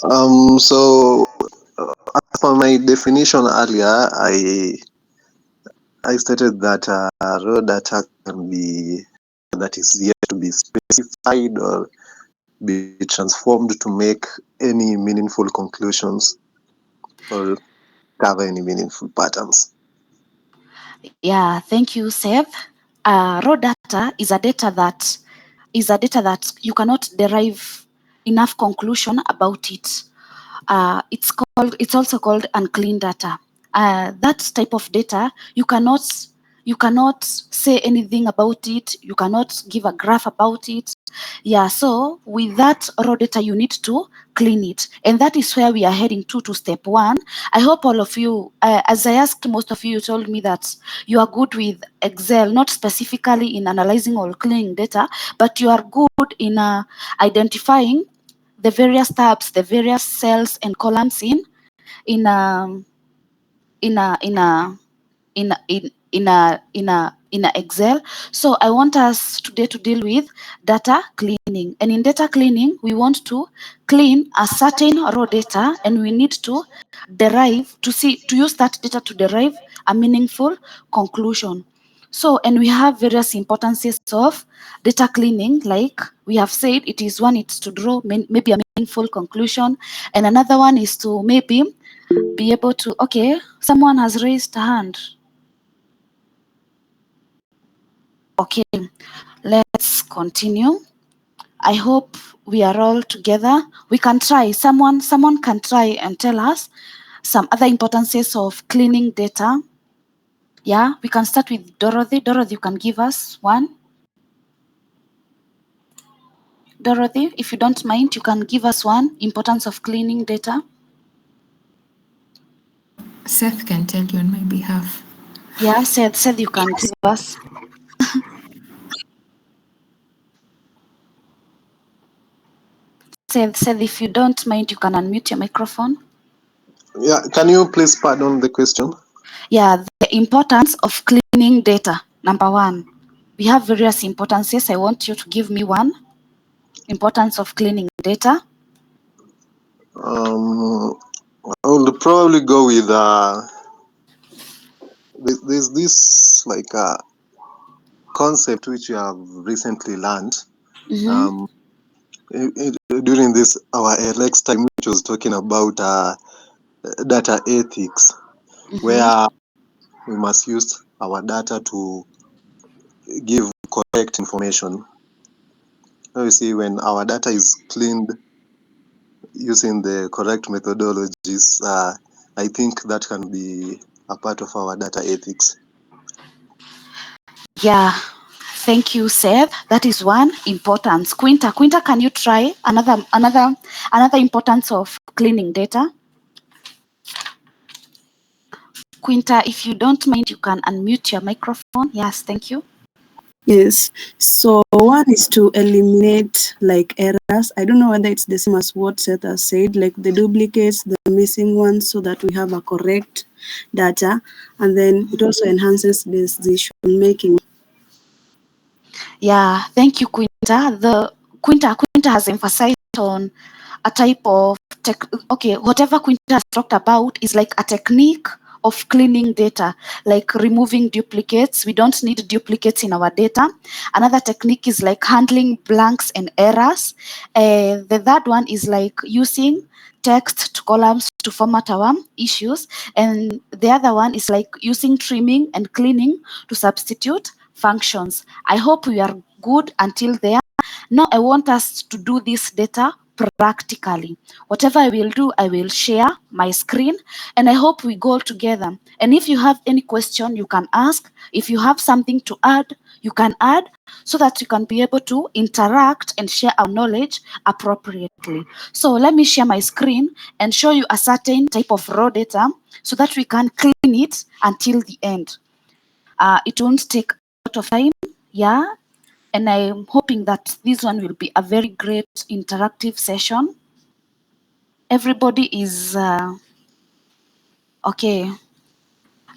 So as per my definition earlier, I stated that raw data can be that is yet to be specified or be transformed to make any meaningful conclusions or cover any meaningful patterns. Yeah, thank you, Seth. Raw data is a data that you cannot derive enough conclusion about it. It's also called unclean data. That type of data you cannot say anything about it. You cannot give a graph about it. Yeah, so with that raw data you need to clean it, and that is where we are heading to step one. I hope all of you, as I asked most of you, you told me that you are good with Excel, not specifically in analyzing or cleaning data, but you are good in identifying the various tabs, the various cells and columns in a in a in a in a, in a Excel. So I want us today to deal with data cleaning. And in data cleaning, we want to clean a certain raw data, and we need to use that data to derive a meaningful conclusion. So, and we have various importances of data cleaning. Like we have said, it is one, it's to draw maybe a meaningful conclusion, and another one is to maybe be able to, okay, someone has raised a hand. Okay, let's continue. I hope we are all together. We can try. Someone can try and tell us some other importances of cleaning data. Yeah, we can start with Dorothy. Dorothy, you can give us one. Dorothy, if you don't mind, you can give us one importance of cleaning data. Seth can tell you on my behalf. Yeah, Seth, you can give us. Seth, if you don't mind, you can unmute your microphone. Yeah, can you please pardon the question? Yeah, the importance of cleaning data. Number one, we have various importances. I want you to give me one. Importance of cleaning data. I will probably go with there's this like concept which we have recently learned Mm-hmm. during this our LX time, which was talking about data ethics, Mm-hmm. where we must use our data to give correct information. Now you see, when our data is cleaned using the correct methodologies, I think that can be a part of our data ethics. Yeah. Thank you, Seth. That is one importance. Quinta, can you try another importance of cleaning data? Quinta, if you don't mind, you can unmute your microphone. Yes, thank you. Yes. So one is to eliminate like errors. I don't know whether it's the same as what Seth has said, like the duplicates, the missing ones, so that we have a correct data. And then it also enhances decision making. Yeah, thank you, Quinta. Quinta has emphasized on a type of whatever Quinta has talked about is like a technique of cleaning data, like removing duplicates. We don't need duplicates in our data. Another technique is like handling blanks and errors. The third one is like using text to columns to format our issues. And the other one is like using trimming and cleaning to substitute functions. I hope we are good until there. Now I want us to do this data practically. Whatever I will do, I will share my screen, and I hope we go together. And if you have any question, you can ask. If you have something to add, you can add, so that you can be able to interact and share our knowledge appropriately. So let me share my screen and show you a certain type of raw data so that we can clean it until the end. It won't take a lot of time, yeah, and I'm hoping that this one will be a very great interactive session. Everybody is okay.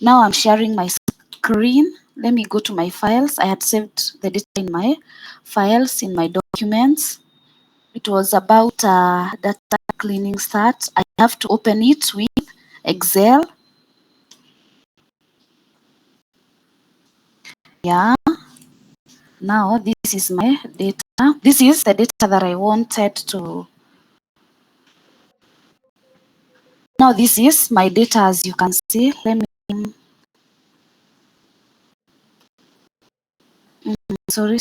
Now I'm sharing my screen. Let me go to my files. I had saved the data in my files, in my documents. It was about data cleaning start. I have to open it with Excel. Yeah. Now this is my data. This is the data that I wanted to. Now this is my data, as you can see. Let me. Sorry.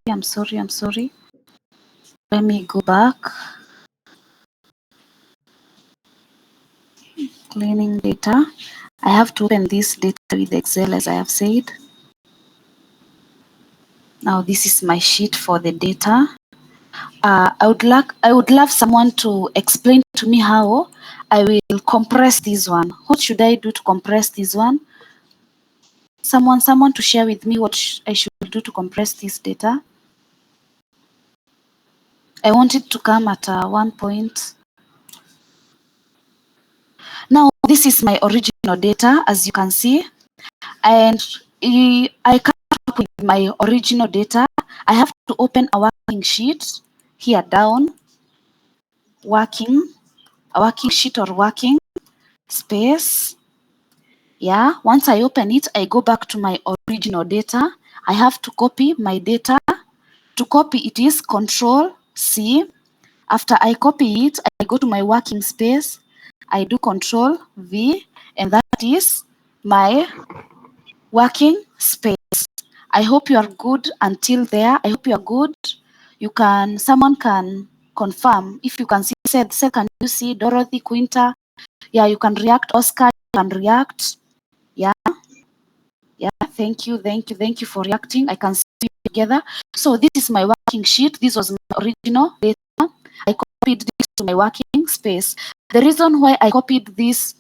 I'm sorry. Let me go back. Cleaning data. I have to open this data with Excel, as I have said. Now this is my sheet for the data. I would love someone to explain to me how I will compress this one. What should I do to compress this one? Someone to share with me what I should do to compress this data. I want it to come at 1 point. Now this is my original data, as you can see, and I come up with my original data. I have to open a working sheet here down, a working sheet or working space. Yeah, once I open it, I go back to my original data. I have to copy my data. To copy it is Control C. After I copy it, I go to my working space. I do Control V, and that is my working space. I hope you are good until there. I hope you are good. Someone can confirm if you can see. Said, can you see Dorothy, Quinta? Yeah, you can react. Oscar, you can react. Yeah, thank you for reacting. I can see you together. So this is my working sheet. This was my original data. I copied this to my working space. The reason why I copied this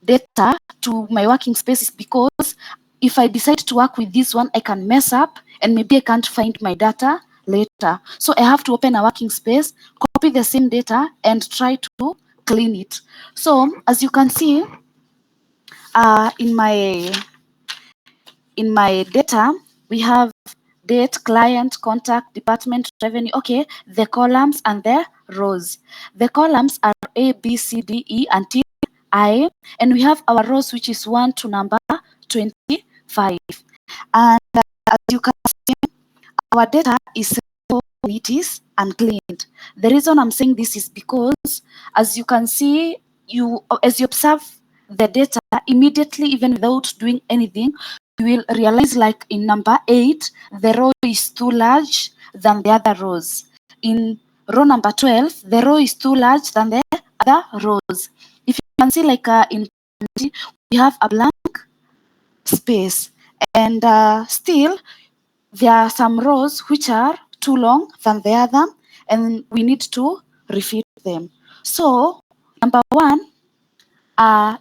data to my working space is because if I decide to work with this one, I can mess up and maybe I can't find my data later. So I have to open a working space, copy the same data, and try to clean it. So as you can see, in my data, we have date, client, contact, department, revenue. Okay, the columns and the rows. The columns are A, B, C, D, E until I, and we have our rows, which is 1 to number 25. And as you can see, our data is so neat and cleaned. The reason I'm saying this is because, as you can see, as you observe the data immediately, even without doing anything, you will realize, like in number 8, the row is too large than the other rows. In row number 12, the row is too large than the other rows. If you can see, like in we have a blank space, and still there are some rows which are too long than the other, and we need to refit them. So number 1,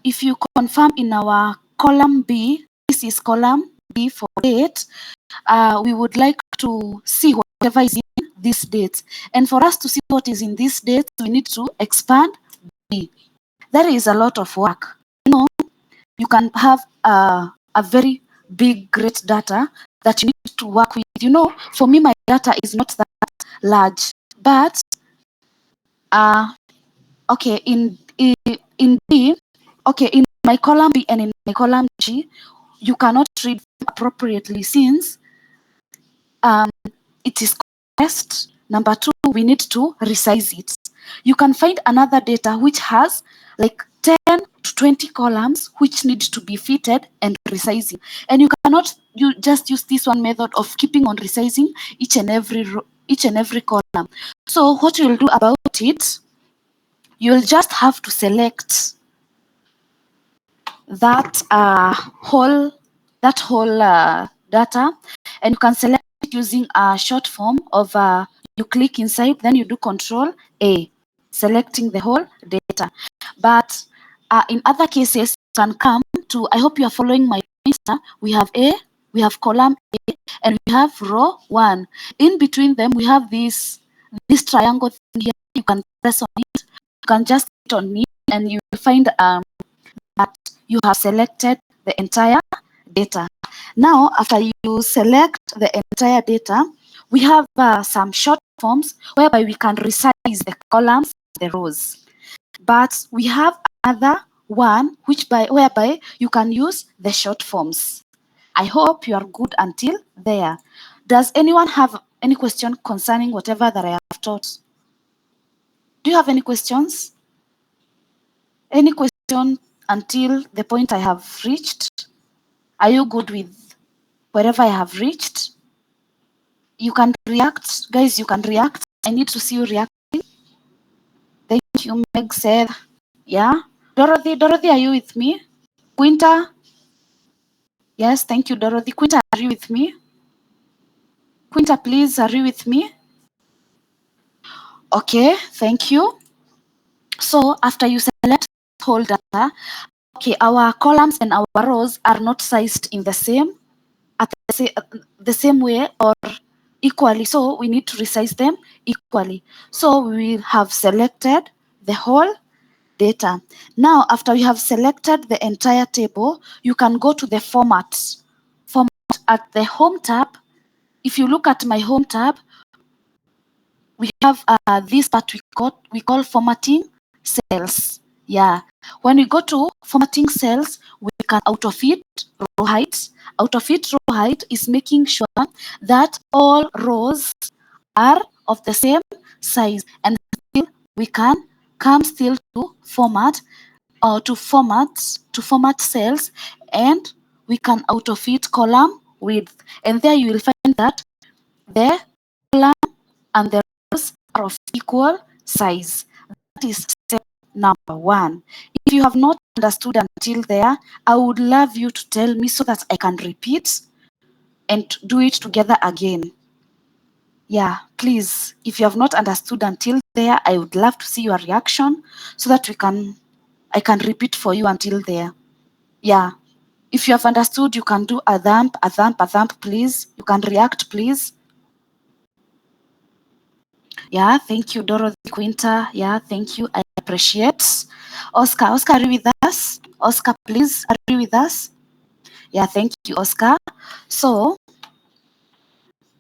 if you confirm in our column B, this is column B for date, we would like to see whatever is in this date. And for us to see what is in this date, we need to expand B. That is a lot of work. You know, you can have a very big, great data that you need to work with. You know, for me, my data is not that large, but okay, in B, okay, in my column B and in my column G, you cannot read them appropriately since it is compressed. Number 2, we need to resize it. You can find another data which has like 10 to 20 columns which need to be fitted and resizing, and you cannot just use this one method of keeping on resizing each and every column. So what you'll do about it, you'll just have to select that whole data, and you can select it using a short form of you click inside, then you do Control A, selecting the whole data. But in other cases, you can come to, I hope you are following my pointer. We have A, we have column A, and we have row 1. In between them, we have this triangle thing here. You can press on it. You can just hit on it, and you will find that you have selected the entire data. Now, after you select the entire data, we have some short forms whereby we can resize the columns, the rows. But we have another one whereby you can use the short forms. I hope you are good until there. Does anyone have any question concerning whatever that I have taught? Do you have any questions? Any question until the point I have reached? Are you good with wherever I have reached? You can react, guys, you can react. I need to see you reacting. Thank you, Meg said. Yeah. Dorothy, are you with me? Quinta? Yes, thank you, Dorothy. Quinta, are you with me? Quinta, please, are you with me? Okay, thank you. So after you select whole data, okay, our columns and our rows are not sized in the same way or equally, so we need to resize them equally. So we will have selected the whole data. Now, after you have selected the entire table, you can go to the format at the home tab. If you look at my home tab, we have this part we call formatting cells. Yeah, when we go to formatting cells, we can auto-fit row height. Auto-fit row height is making sure that all rows are of the same size, and still we can come still to format or to format cells, and we can auto-fit column width, and there you will find that the column and the rows are of equal size. That is step number 1. If you have not understood until there, I would love you to tell me so that I can repeat and do it together again. Yeah, please, if you have not understood until there, I would love to see your reaction so that I can repeat for you until there. Yeah, if you have understood, you can do a thumb, please. You can react, please. Yeah, thank you, Dorothy, Quinta. Yeah, thank you. I appreciate. Oscar, are you with us? Oscar, please, are you with us? Yeah, thank you, Oscar. So,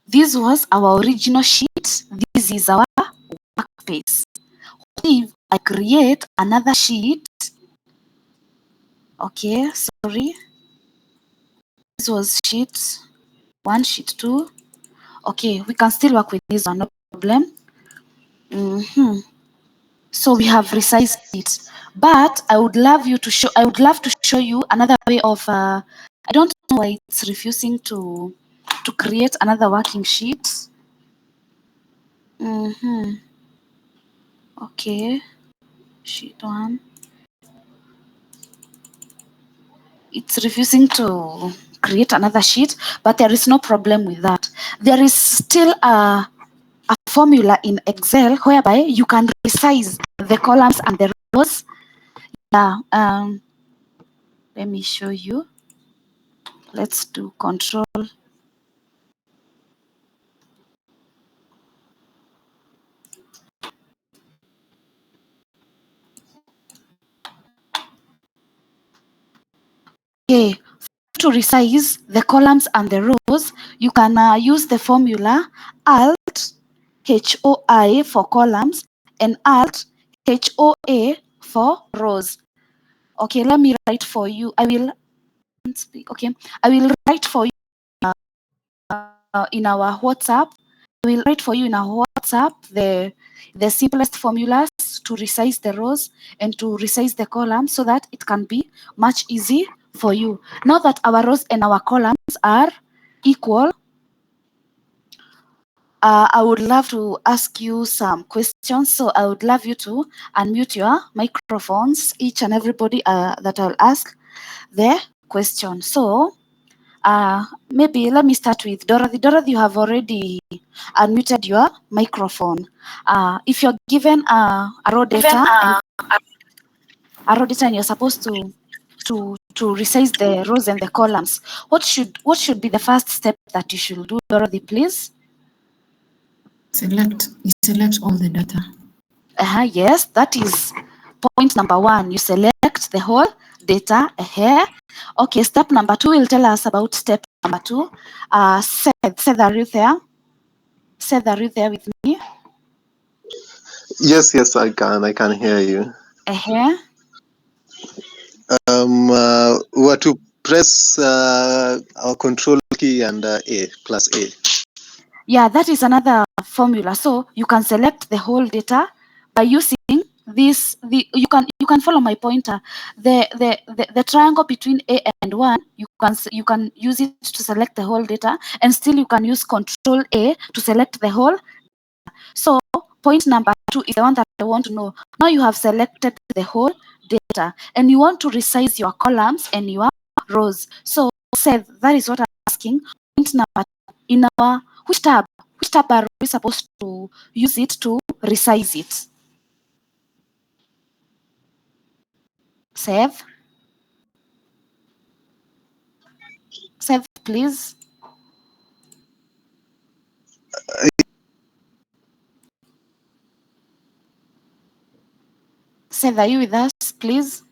this was our original sheet. This is our workspace. If I create another sheet, okay, sorry. This was sheet 1, sheet 2. Okay, we can still work with this one, no problem. So we have resized it, but I would love to show you another way of. I don't know why it's refusing to create another working sheet. Okay, sheet 1. It's refusing to create another sheet, but there is no problem with that. There is still a formula in Excel whereby you can resize the columns and the rows. Yeah, let me show you. Let's do control. Okay, to resize the columns and the rows, you can use the formula Alt HOI for columns and Alt HOA for rows. Okay, let me write for you. I will speak. Okay, I will write for you in our WhatsApp. I will write for you in our WhatsApp the simplest formulas to resize the rows and to resize the columns so that it can be much easy for you. Now that our rows and our columns are equal, I would love to ask you some questions. So I would love you to unmute your microphones, each and everybody that I'll ask the question. So maybe let me start with Dorothy. Dorothy, you have already unmuted your microphone. If you're given a raw data, and you're supposed to resize the rows and the columns, what should be the first step that you should do, Dorothy, please? You select all the data. Yes, that is point number 1. You select the whole data. Okay, step number 2 will tell us about step number 2. Seth, are you there? Seth, are you there with me? Yes, I can hear you. Uh-huh. We were to press our control key and A plus A. Yeah, that is another formula. So you can select the whole data by using this. You can follow my pointer. The triangle between A and 1. You can use it to select the whole data, and still you can use Control A to select the whole. So point number 2 is the one that I want to know. Now you have selected the whole data, and you want to resize your columns and your rows. So Seth, that is what I'm asking. Point number 2 in our which tab are we supposed to use it to resize it? Seth, please. Seth, are you with us, please?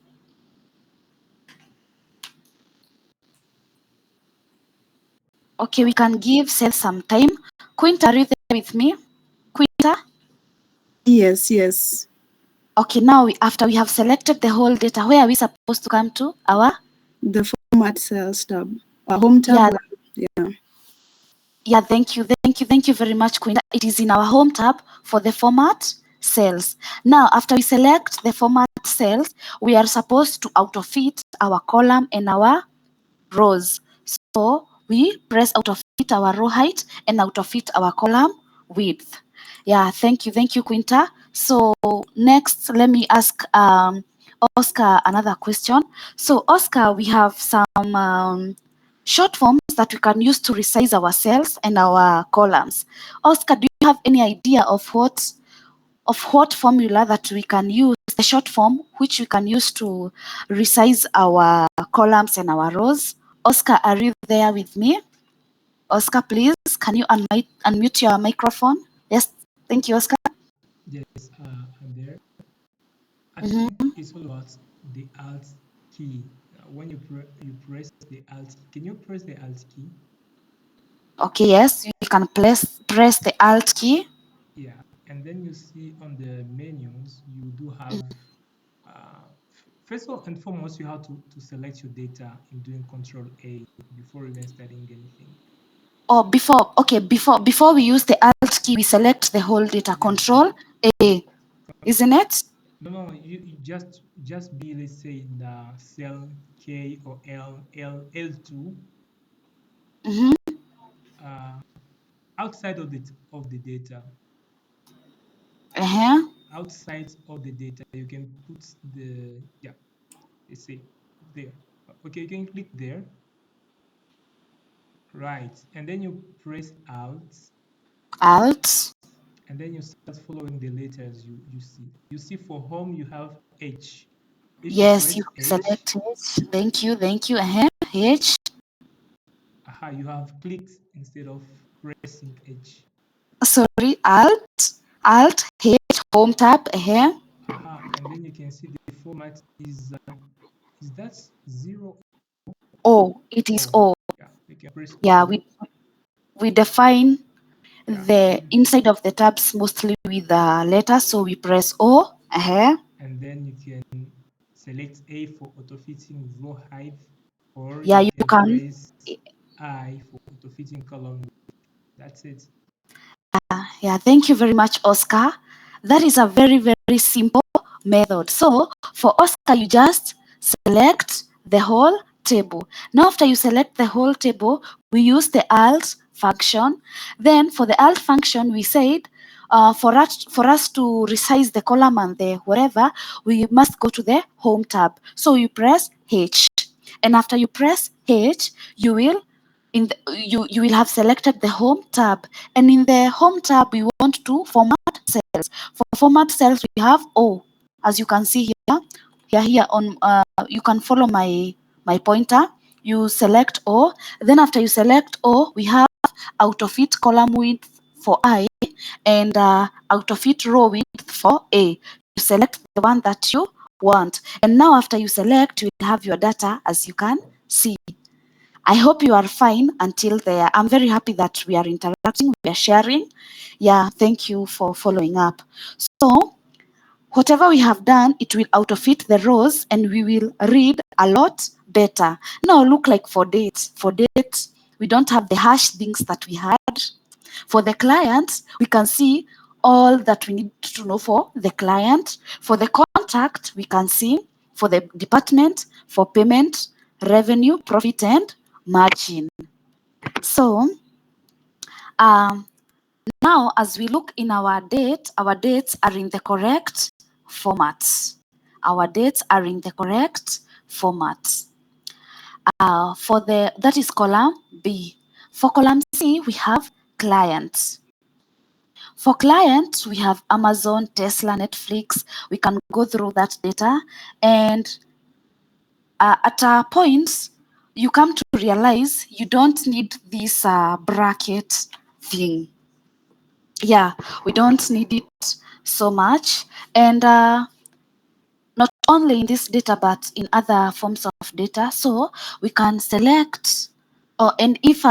Okay, we can give Seth some time. Quinta, are you there with me? Quinta? Yes. Okay, now after we have selected the whole data, where are we supposed to come to? The format cells tab. Home tab. Yeah, thank you very much, Quinta. It is in our home tab for the format cells. Now, after we select the format cells, we are supposed to auto-fit our column and our rows. So we press auto-fit our row height and auto-fit our column width. Yeah, thank you, Quinta. So next, let me ask Oscar another question. So Oscar, we have some short forms that we can use to resize our cells and our columns. Oscar, do you have any idea of what formula that we can use, the short form, which we can use to resize our columns and our rows? Oscar, are you there with me? Oscar, please, can you unmute your microphone? Yes, thank you, Oscar. Yes, I'm there. I Mhm. think it's all about the Alt key. When you press the Alt, can you press the Alt key? Okay, yes, you can press the Alt key. Yeah, and then you see on the menus, you do have, first and foremost, you have to select your data in doing Control A before even starting anything. Or before we use the Alt key, we select the whole data. Control A, isn't it? No, you just be, let's say, in the cell K or L2. Mm-hmm. Outside of the data. Uh-huh. Outside of the data, you can put the, let's say there. Okay, you can click there. Right, and then you press Alt. And then you start following the letters you see. You see for home you have H. If Yes, you press select H. Thank you. Uh-huh. H. You have clicked instead of pressing H. Sorry, Alt, H, home tab. Uh-huh. And then you can see the format is that 0? O. It is O. Yeah, you can press Yeah, O. we define Yeah. the inside of the tabs mostly with the letters, so we press O. Uh-huh. And then you can select A for auto-fitting row height, or Yeah, you you can can. press I for auto-fitting column. That's it. Yeah, thank you very much, Oscar. That is a very, very simple method. So for Oscar, you just select the whole table. Now, after you select the whole table, we use the Alt function. Then for the Alt function, we said for us to resize the column and the whatever, we must go to the home tab. So you press H. And after you press H, you will you will have selected the home tab, and in the home tab we want to format cells. For format cells we have O, as you can see here on you can follow my pointer. You select O, then after you select O, we have auto-fit column width for I and auto-fit row width for A. You select the one that you want, and now after you select, you will have your data as you can see. I hope you are fine until there. I'm very happy that we are interacting, we are sharing. Yeah, thank you for following up. So, whatever we have done, it will auto-fit the rows and we will read a lot better. Now, look like for dates. For dates, we don't have the hash things that we had. For the client, we can see all that we need to know for the client. For the contact, we can see for the department, for payment, revenue, profit, and margin. So, now as we look in our dates are in the correct formats. Our dates are in the correct formats. For the, that is column B. For column C, we have clients. For clients, we have Amazon, Tesla, Netflix. We can go through that data, and at a point, you come to realize you don't need this bracket thing. Yeah, we don't need it so much. And not only in this data, but in other forms of data. So we can select, and if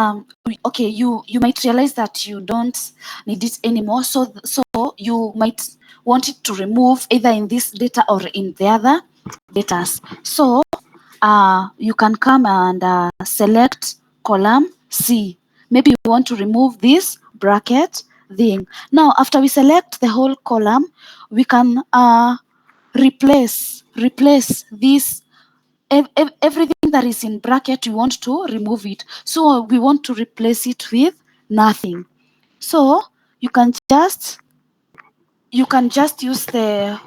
okay, you might realize that you don't need it anymore. So you might want it to remove either in this data or in the other data. So you can come and select column C. Maybe you want to remove this bracket thing. Now, after we select the whole column, we can replace this everything that is in bracket. We want to remove it, so we want to replace it with nothing. So you can just use the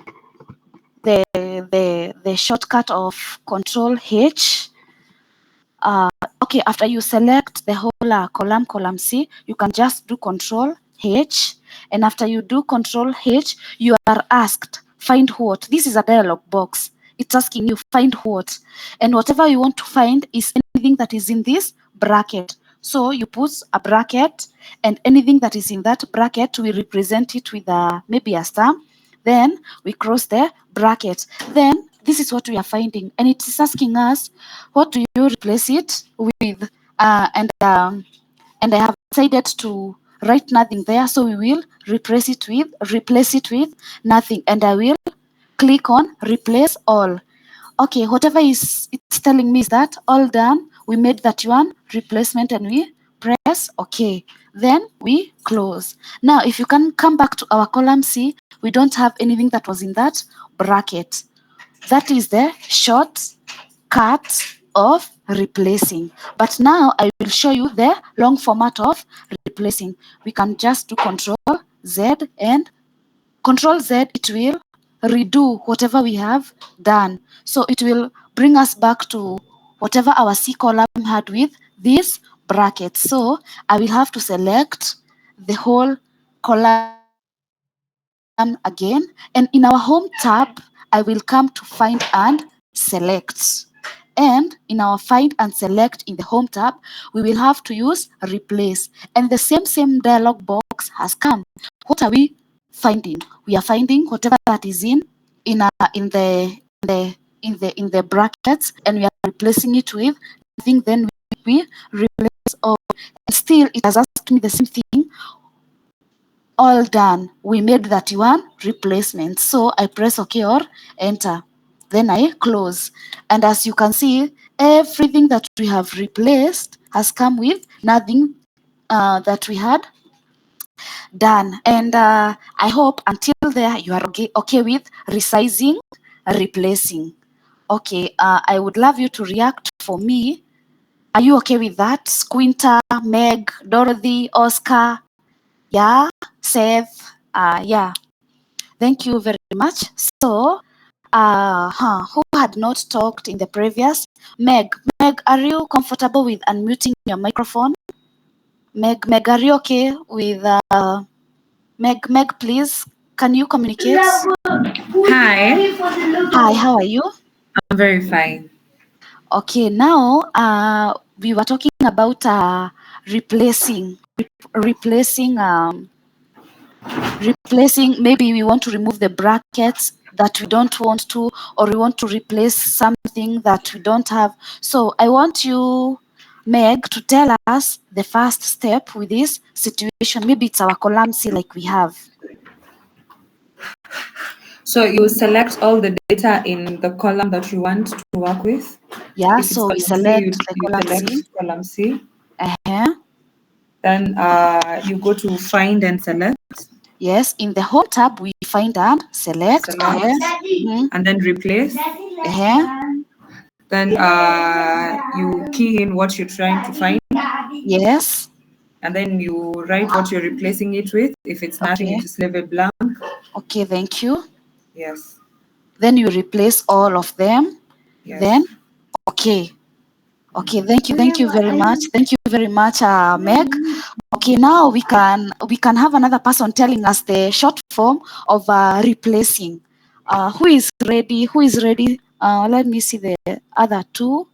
shortcut of Control H. Okay, after you select the whole column C, you can just do Control H, and after you do Control H, you are asked find what. This is a dialog box. It's asking you find what, and whatever you want to find is anything that is in this bracket. So you put a bracket, and anything that is in that bracket, we represent it with maybe a star. Then we cross the bracket. Then this is what we are finding, and it is asking us, what do you replace it with? And I have decided to write nothing there, so we will replace it with nothing, and I will click on replace all. Okay, whatever it's telling me is that all done. We made that one replacement, and we press OK. Then we close. Now, if you can come back to our column C, we don't have anything that was in that bracket. That is the shortcut of replacing. But now I will show you the long format of replacing. We can just do Control Z, and Control Z, it will redo whatever we have done. So it will bring us back to whatever our C column had with this bracket. So I will have to select the whole column again, and in our home tab, I will come to find and select. And in our find and select in the home tab, we will have to use replace. And the same dialog box has come. What are we finding? We are finding whatever that is in the brackets, and we are replacing it with nothing. Then we replace all, and still it has asked me the same thing. All done. We made 31 replacements. So I press OK or enter. Then I close. And as you can see, everything that we have replaced has come with nothing that we had done. And I hope until there you are okay with resizing, replacing. Okay, I would love you to react for me. Are you okay with that? Squinter, Meg, Dorothy, Oscar, yeah, Seth, yeah. Thank you very much. So, who had not talked in the previous? Meg, are you comfortable with unmuting your microphone? Meg, are you okay with Meg, please, can you communicate? Hi, Hi, how are you? I'm very fine. Okay, now we were talking about replacing. Maybe we want to remove the brackets that we don't want to, or we want to replace something that we don't have. So I want you Meg to tell us the first step with this situation. Maybe it's our column C like we have. So you select all the data in the column that you want to work with. Yeah, If it's so we column C, select you the column select C. column C. Uh-huh. Then you go to find and select. Yes, in the home tab, we find and select. Select. Mhm. And then replace. Then you key in what you're trying to find. Yes. And then you write what you're replacing it with. If it's nothing, Okay. you just leave it blank. Okay, thank you. Yes. Then you replace all of them. Yes. Then, okay. Okay, thank you very much. Thank you very much, Meg. Okay, now we can have another person telling us the short form of replacing. Who is ready? Who is ready? Let me see the other two.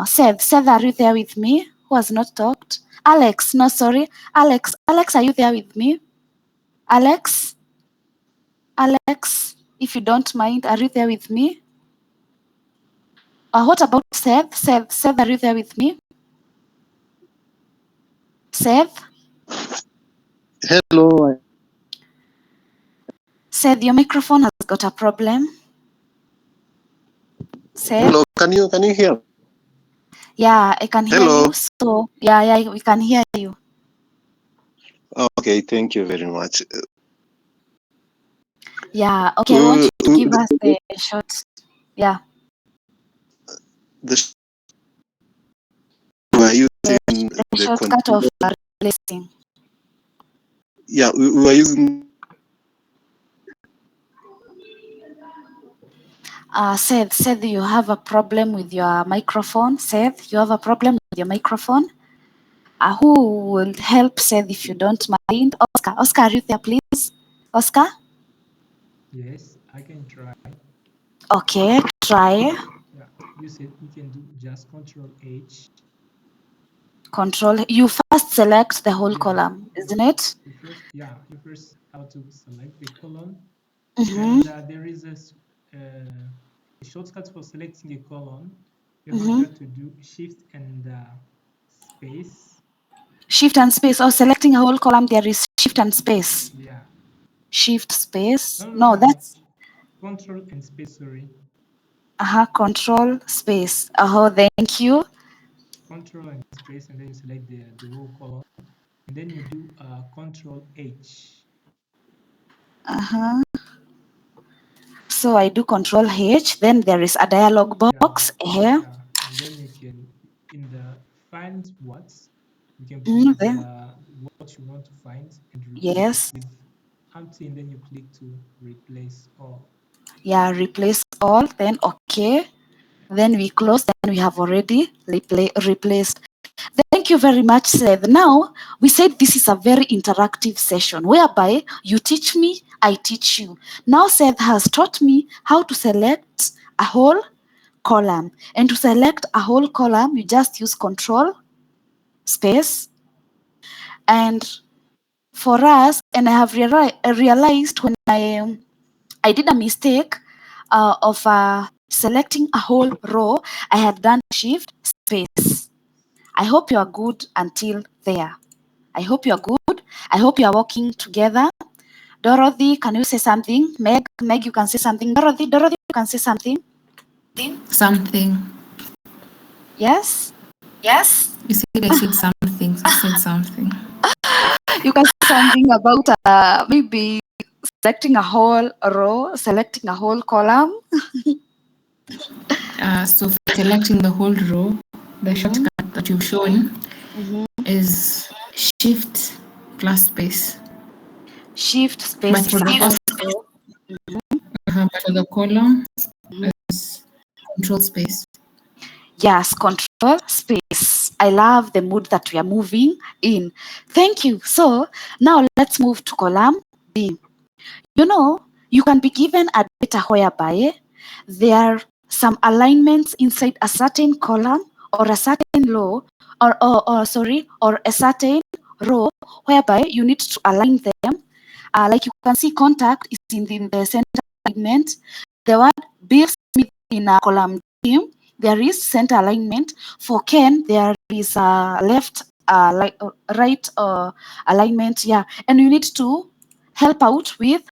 Seth, are you there with me? Who has not talked? Alex, no, sorry. Alex, are you there with me? Alex, if you don't mind, are you there with me? What about Seth? Seth, are you there with me? Seth? Hello. Seth, your microphone has got a problem. Seth? Hello. Can you hear? Yeah, I can hear Hello. you. So, yeah, we can hear you. Okay, thank you very much. Yeah, okay, I want you to give us the short. Yeah. We're using The shortcut of replacing. Yeah, we were using. Seth, you have a problem with your microphone. Seth, you have a problem with your microphone. Who will help Seth if you don't mind? Oscar, are you there, please? Oscar? Yes, I can try. Okay, try. Yeah, you said you can do just Control H. Control. You first select the whole column, isn't it? You first have to select the column, Mm-hmm. and there is a shortcut for selecting a column. You Mm-hmm. have to do Shift and space. Shift and space. Or selecting a whole column, there is Shift and space. Yeah. Shift space. No. That's Control and space. Sorry. Control space. Thank you. Control and space, and then you select the whole column, and then you do Control H. So I do Control H. Then there is a dialog box here. Yeah, and then you can, in the find what, you can put what you want to find and replace it with empty, and then you click to replace all. Yeah, replace all. Then okay. Then we close. Then we have already replaced. Thank you very much, Seth. Now, we said this is a very interactive session whereby you teach me, I teach you. Now, Seth has taught me how to select a whole column. And to select a whole column, you just use Control space. And for us, and I have realized when I did a mistake of selecting a whole row, I had done Shift space. I hope you are good until there. I hope you are good. I hope you are working together. Dorothy, can you say something? Meg, you can say something. Dorothy, you can say something. Something. Yes? Yes? You said I said something. I said something. You can say something about maybe selecting a whole row, selecting a whole column. So for selecting the whole row, the shortcut that you've shown is Shift plus space. Shift space. But for the column, is Control space. Yes, Control space. I love the mood that we are moving in. Thank you. So now let's move to column B. You know, you can be given a data whereby there are some alignments inside a certain column or a certain row or a certain row whereby you need to align them. Like you can see, contact is in the center alignment. The word Bill Smith in a column D, there is center alignment. For Ken, there is left, right alignment. Yeah, and you need to help out with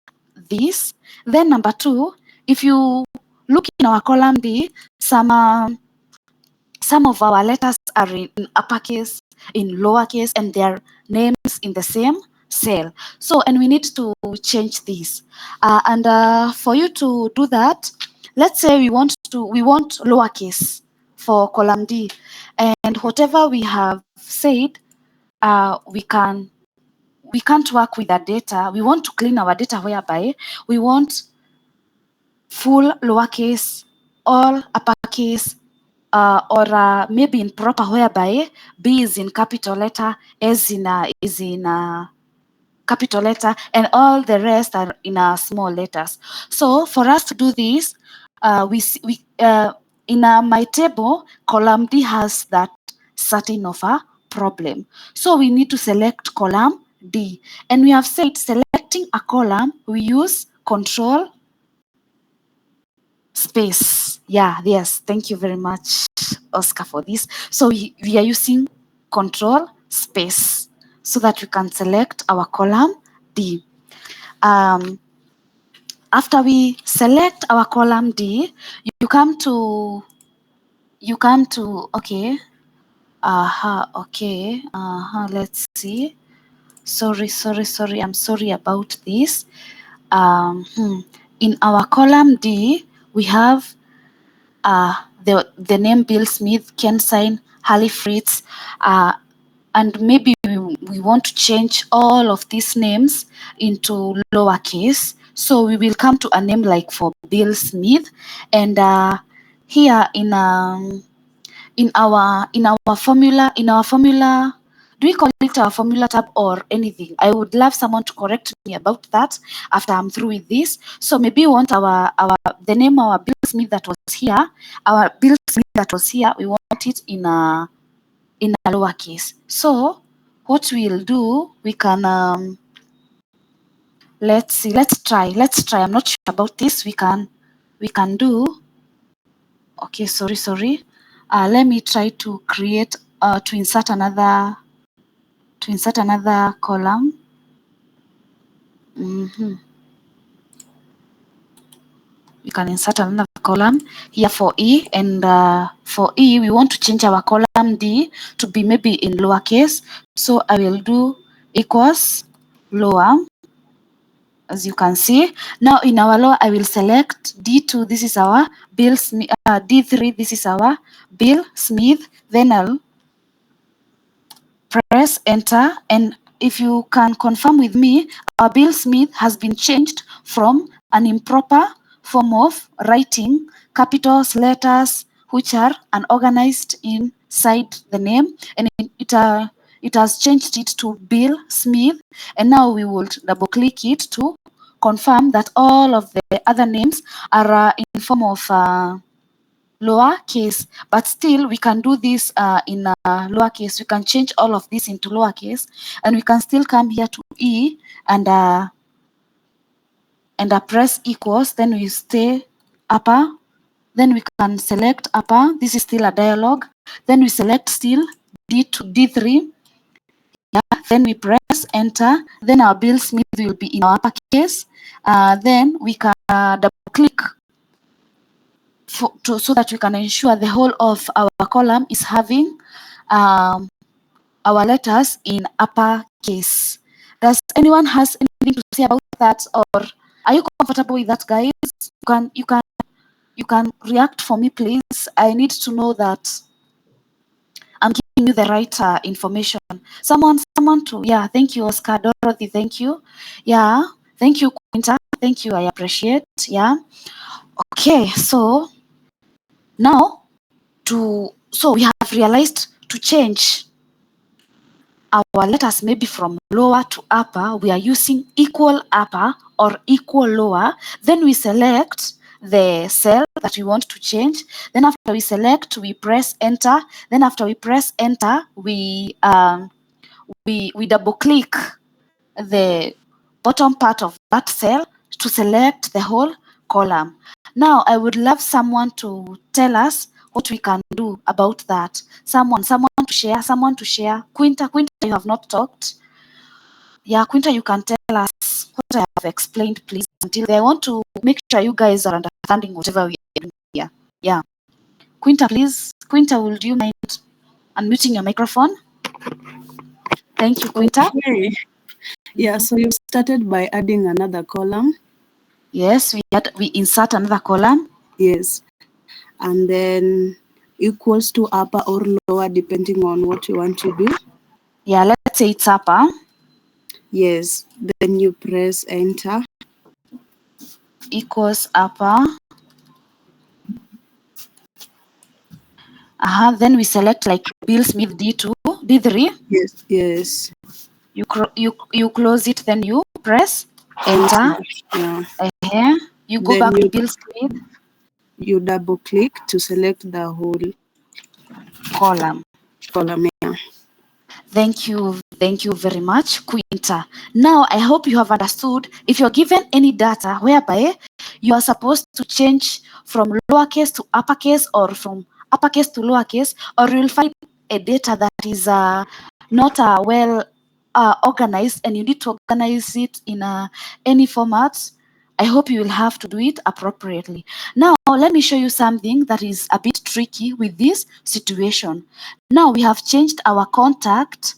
this. Then number 2, if you look in our column D, some of our letters are in uppercase, in lowercase, and their names in the same cell. So, and we need to change this. For you to do that, let's say we want lowercase for column D, and whatever we have said, we can't work with the data. We want to clean our data whereby we want full lowercase, all uppercase, or maybe in proper whereby B is in capital letter, S is in capital letter, and all the rest are in small letters. So for us to do this, in my table, column D has that certain of a problem. So we need to select column D, and we have said selecting a column, we use control space. Yeah, yes, thank you very much, Oscar, for this. So we are using control space so that we can select our column D. After we select our column D, you come to okay. Okay. Let's see. Sorry. I'm sorry about this. In our column D, we have the name Bill Smith, Ken Sign, Harley Fritz, and maybe we want to change all of these names into lowercase. So we will come to a name like for Bill Smith, and here in our formula, do we call it our formula tab or anything? I would love someone to correct me about that after I'm through with this. So maybe we want the name our Bill Smith that was here, we want it in a lowercase. So what we'll do, we can let's try. I'm not sure about this. We can do, okay, sorry. Let me try to create to insert another column. We can insert another column here for E, and for E we want to change our column D to be maybe in lowercase. So I will do equals lower. As you can see, now in our lower, I will select D2. This is our Bill Smith. D3. This is our Bill Smith. Then I'll press enter, and if you can confirm with me, our Bill Smith has been changed from an improper form of writing capitals, letters, which are unorganized inside the name, and it has changed it to Bill Smith. And now we will double click it to confirm that all of the other names are in form of lowercase, but still we can do this in lowercase. We can change all of this into lowercase, and we can still come here to E and press equals. Then we stay upper. Then we can select upper. This is still a dialog. Then we select still D2, D3. Yeah. Then we press enter. Then our Bill Smith will be in our uppercase. Then we can double click so that we can ensure the whole of our column is having our letters in uppercase. Does anyone has anything to say about that, or are you comfortable with that, guys? You can react for me, please. I need to know that I'm giving you the right information. Someone to, yeah, thank you, Oscar. Dorothy, thank you. Yeah, thank you, Quinta. Thank you, I appreciate. Yeah. Okay, so now so we have realized to change our letters maybe from lower to upper, we are using equal upper or equal lower. Then we select the cell that we want to change. Then after we select, we press enter. Then after we press enter, we double click the bottom part of that cell to select the whole column. Now I would love someone to tell us what we can do about that. Someone to share, Quinta, you have not talked. Yeah, Quinta, you can tell us what I have explained, please, until I want to make sure you guys are understanding whatever we are doing here. Yeah. Quinta, please. Quinta, would you mind unmuting your microphone? Thank you, Quinta. Okay. Yeah, so you started by adding another column. Yes, we insert another column. Yes. And then equals to upper or lower depending on what you want to do. Yeah, let's say it's upper. Yes. Then you press enter. Equals upper. Then we select like Bill Smith D2, D3. Yes. Yes. You close it, then you press enter. Yeah. You go back to Bill Smith. You double click to select the whole column. Yeah. Thank you very much, Quinta. Now, I hope you have understood. If you're given any data whereby you are supposed to change from lowercase to uppercase or from uppercase to lowercase, or you'll find a data that is not well organized and you need to organize it in any format, I hope you will have to do it appropriately. Now, let me show you something that is a bit tricky with this situation. Now, we have changed our contact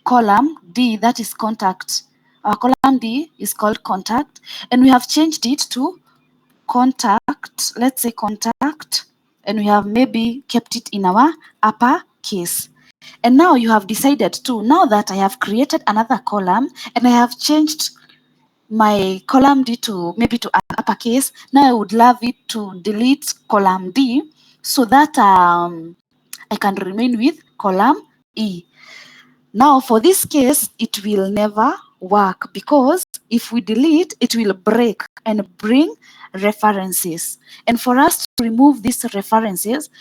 column D, that is contact. Our column D is called contact, and we have changed it to contact, let's say contact, and we have maybe kept it in our upper case. And now you have decided to, now that I have created another column and I have changed my column D to maybe to an uppercase, now I would love it to delete column D so that I can remain with column E. Now for this case, it will never work because if we delete, it will break and bring references. And for us to remove these references,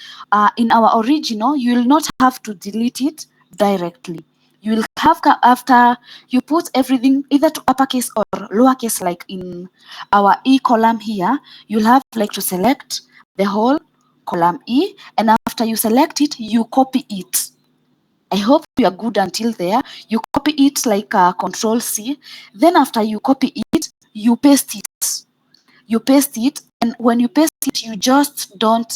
in our original, you will not have to delete it directly. You will have, after you put everything either to uppercase or lowercase, like in our E column here, you'll have like to select the whole column E, and after you select it, you copy it. I hope you are good until there. You copy it like Control C. Then after you copy it, you paste it. You paste it, and when you paste it, you just don't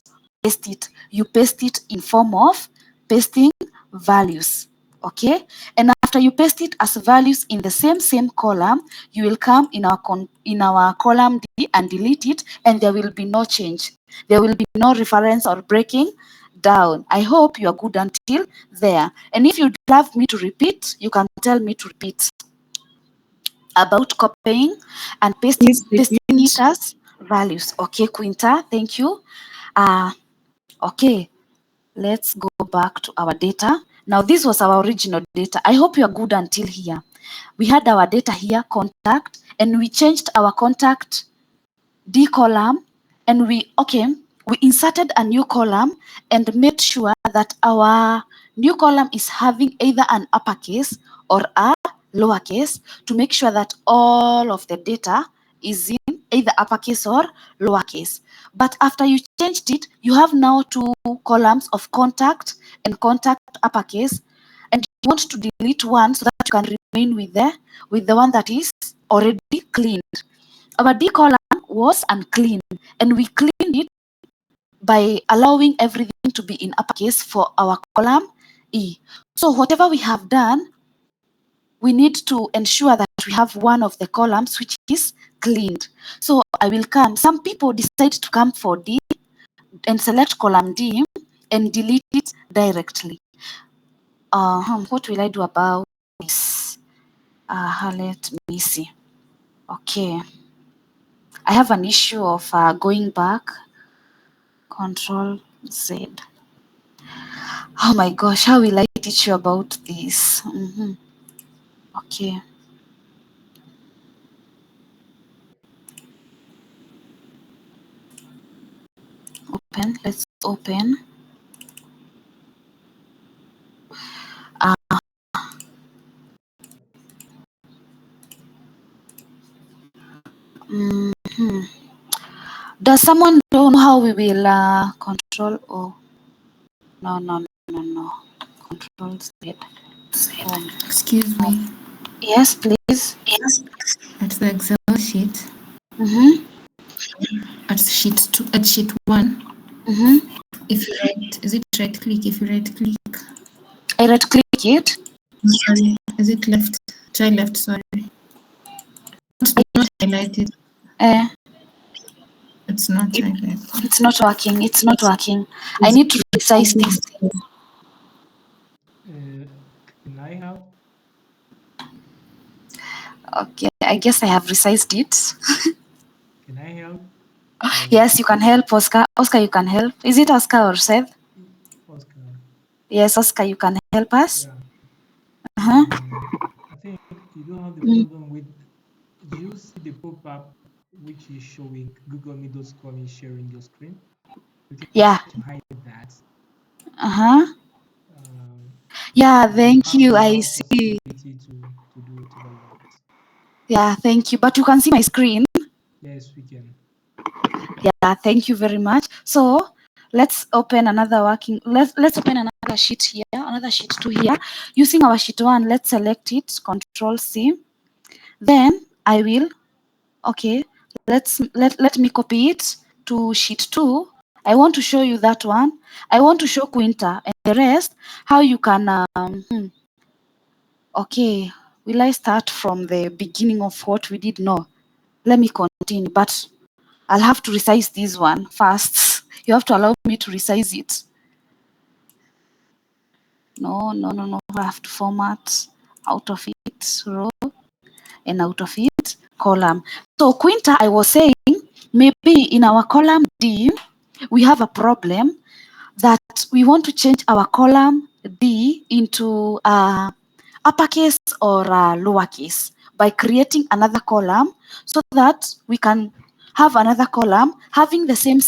paste it. You paste it in form of pasting values. Okay, and after you paste it as values in the same column, you will come in our column D and delete it, and there will be no change. There will be no reference or breaking down. I hope you are good until there. And if you'd love me to repeat, you can tell me to repeat about copying and pasting it as values. Okay, Quinta, thank you. Okay, let's go back to our data. Now, this was our original data. I hope you are good until here. We had our data here, contact, and we changed our contact D column, and we inserted a new column and made sure that our new column is having either an uppercase or a lowercase to make sure that all of the data is in either uppercase or lowercase. But after you changed it, you have now two columns of contact and contact uppercase, and you want to delete one so that you can remain with the one that is already cleaned. Our D column was unclean, and we cleaned it by allowing everything to be in uppercase for our column E. So whatever we have done, we need to ensure that we have one of the columns which is cleaned. So I will come. Some people decide to come for D and select column D and delete it directly. What will I do about this? Let me see. Okay. I have an issue of going back. Control Z. Oh my gosh, how will I teach you about this? Okay. Open. Let's open. Does someone know how we will control? Oh. Control Z. Excuse me. Yes, please. At the Excel sheet, Mm-hmm. at sheet 1, Mm-hmm. if you is it right click? If you right click, I right click it. sorry, is it left? Try left, sorry. Not highlighted. It's not highlighted. It's not working. It's not working. I need to resize this. Can I help? Okay, I guess I have resized it. Can I help? Yes, you can help, Oscar. Oscar, you can help. Is it Oscar or Seth? Oscar. Yes, Oscar, you can help us. Yeah. Uh-huh. I think you don't have the problem with. Do you see the pop-up which is showing Google Meet.com is sharing your screen? You can Yeah. try to hide that. Uh-huh. Yeah, thank you. I see. Possibility to do whatever you want. Yeah, thank you. But you can see my screen. Yes, we can. Yeah, thank you very much. So let's open another let's open another sheet here, another sheet 2 here. Using our sheet 1, let's select it, Control C. Then I will, okay, let me copy it to sheet 2. I want to show you that one. I want to show Quinta and the rest how you can okay, will I start from the beginning of what we did? No, let me continue, but I'll have to resize this one first. You have to allow me to resize it. No. I have to format out of it row and out of it column. So Quinta, I was saying, maybe in our column D, we have a problem that we want to change our column D into uppercase or lowercase by creating another column so that we can have another column having the same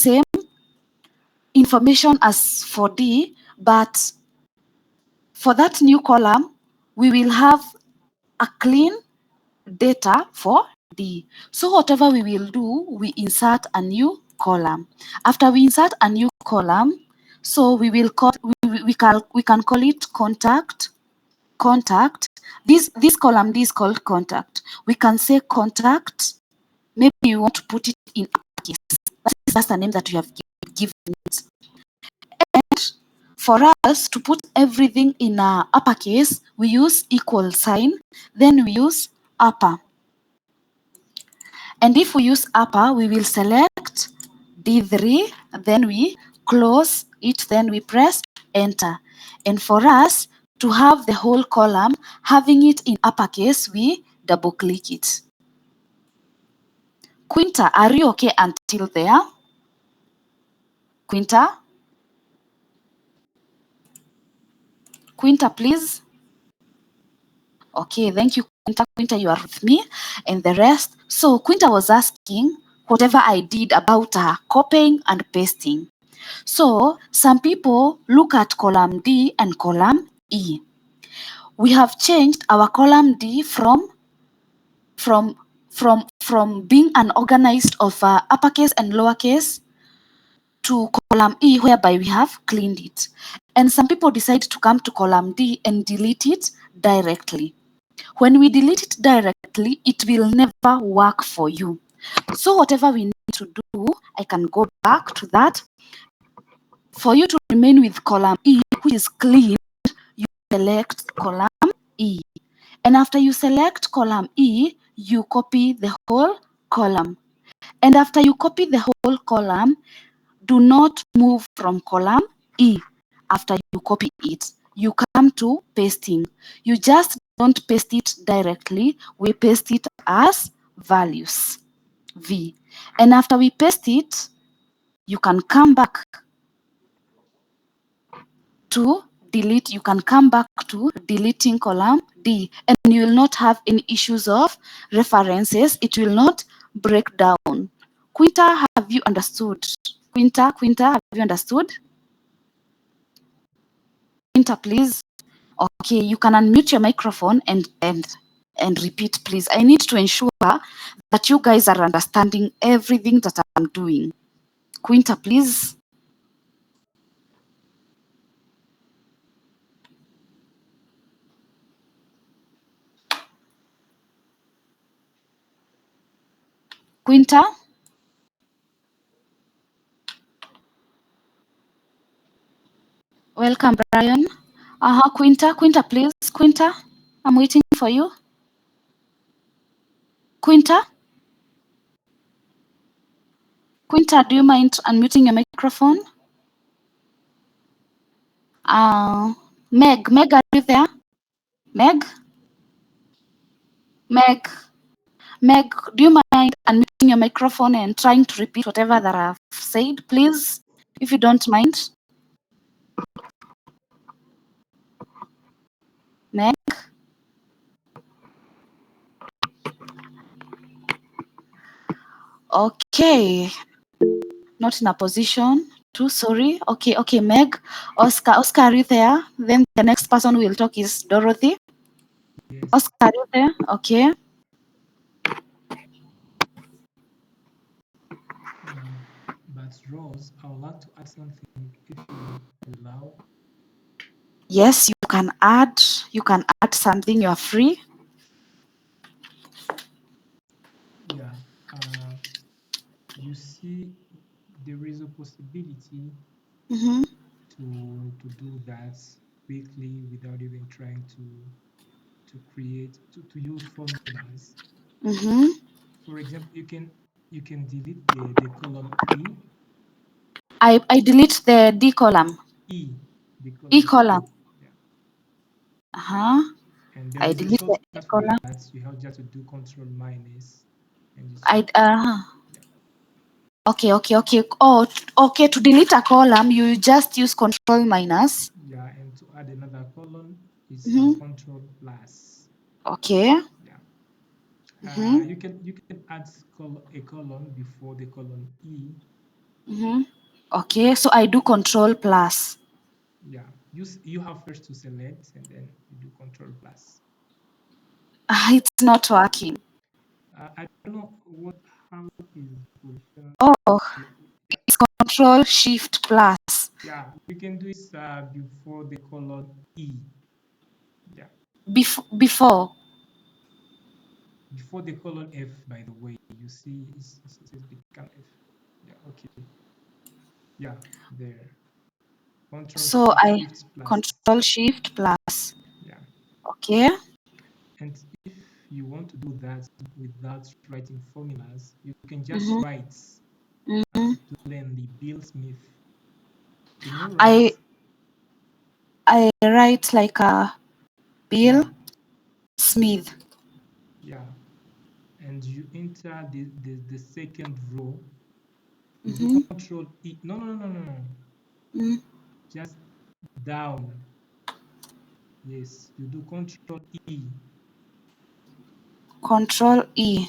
information as for D, but for that new column, we will have a clean data for D. So whatever we will do, we insert a new column. After we insert a new column, so we will call we can call it contact. This column D is called contact. We can say contact. Maybe you want to put it in uppercase. That's the name that we have given it. And for us to put everything in uppercase, we use equal sign, then we use upper. And if we use upper, we will select D3, then we close it, then we press enter. And for us to have the whole column, having it in uppercase, we double click it. Quinta, are you okay until there? Quinta? Quinta, please. Okay, thank you, Quinta. Quinta, you are with me. And the rest. So Quinta was asking whatever I did about copying and pasting. So some people look at column D and column E. We have changed our column D from being unorganized of uppercase and lowercase to column E, whereby we have cleaned it. And some people decide to come to column D and delete it directly. When we delete it directly, it will never work for you. So whatever we need to do, I can go back to that. For you to remain with column E, which is clean, you select column E. And after you select column E, you copy the whole column. And after you copy the whole column, do not move from column E. After you copy it, you come to pasting. You just don't paste it directly. We paste it as values, V. And after we paste it, you can come back to delete. You can come back to deleting column D, and you will not have any issues of references. It will not break down. Quinta, have you understood? Quinta, have you understood? Quinta, please. Okay, you can unmute your microphone and repeat, please. I need to ensure that you guys are understanding everything that I'm doing. Quinta, please. Quinta? Welcome, Brian. Quinta. Quinta, please. Quinta, I'm waiting for you. Quinta? Quinta, do you mind unmuting your microphone? Meg, are you there? Meg? Meg, do you mind unmuting your microphone and trying to repeat whatever that I've said, please, if you don't mind? Meg? Okay. Not in a position to, sorry. Okay, Meg. Oscar, are you there? Then the next person who will talk is Dorothy. Yes. Oscar, are you there? Okay. But Rose, I would like to add something if you allow. Yes, you can add something, you are free. Yeah. You see, there is a possibility to do that quickly without even trying to create to use formulas. For example, you can delete the column E. I delete the D column. E. The E column. column. Yeah. And there I is a delete the shortcut for column. that. You have just to do Control minus, and you Yeah. Okay. Oh, okay. To delete a column, you just use Control minus. Yeah, and to add another column is Control plus. Okay. Yeah. You can add a column before the column E. Okay, so I do Control plus. Yeah, you have first to select and then you do Control plus. It's not working. I don't know how is position. Oh, it's Control Shift plus. Yeah, we can do this before the column E. Yeah. Before the column F, by the way, you see it says become F. Yeah, okay. Yeah, there. So I Shift plus. Control Shift plus. Yeah. Okay. And if you want to do that without writing formulas, you can just write plainly Bill Smith. Can you write? I write like a Bill Smith. Yeah. And you enter the second row. You do Control E. No. Just down. Yes, you do Control E. Control E.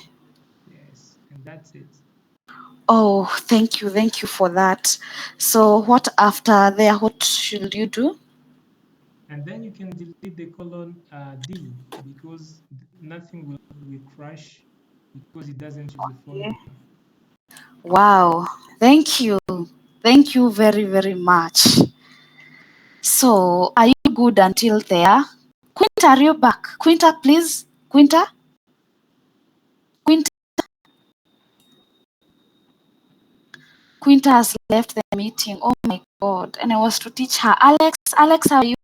Yes, and that's it. Oh, thank you for that. So what after there? What should you do? And then you can delete the column D because nothing will crash because it doesn't use a formula. Wow, thank you very, very much. So are you good until there? Quinta, are you back? Quinta, please. Quinta has left the meeting. Oh my God. And I was to teach her. Alex, how are you?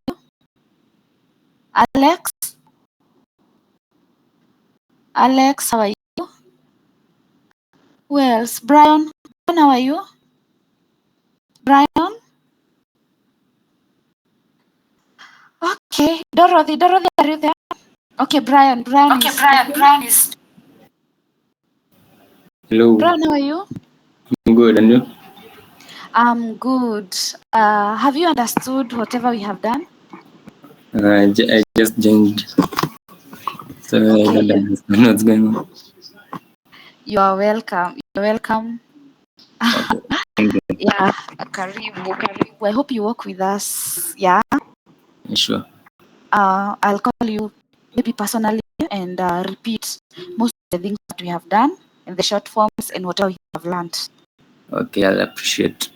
Alex, how are you? Who else? Brian, how are you? Brian? Okay. Dorothy, are you there? Okay, Brian is. Hello. Brian, how are you? I'm good, and you? I'm good. Have you understood whatever we have done? I just joined, so I don't understand what's going on. You are welcome. Okay. Thank you. Yeah, karibu. I hope you work with us. Yeah. Sure. I'll call you maybe personally and repeat most of the things that we have done in the short forms and whatever we have learned. Okay, I'll appreciate.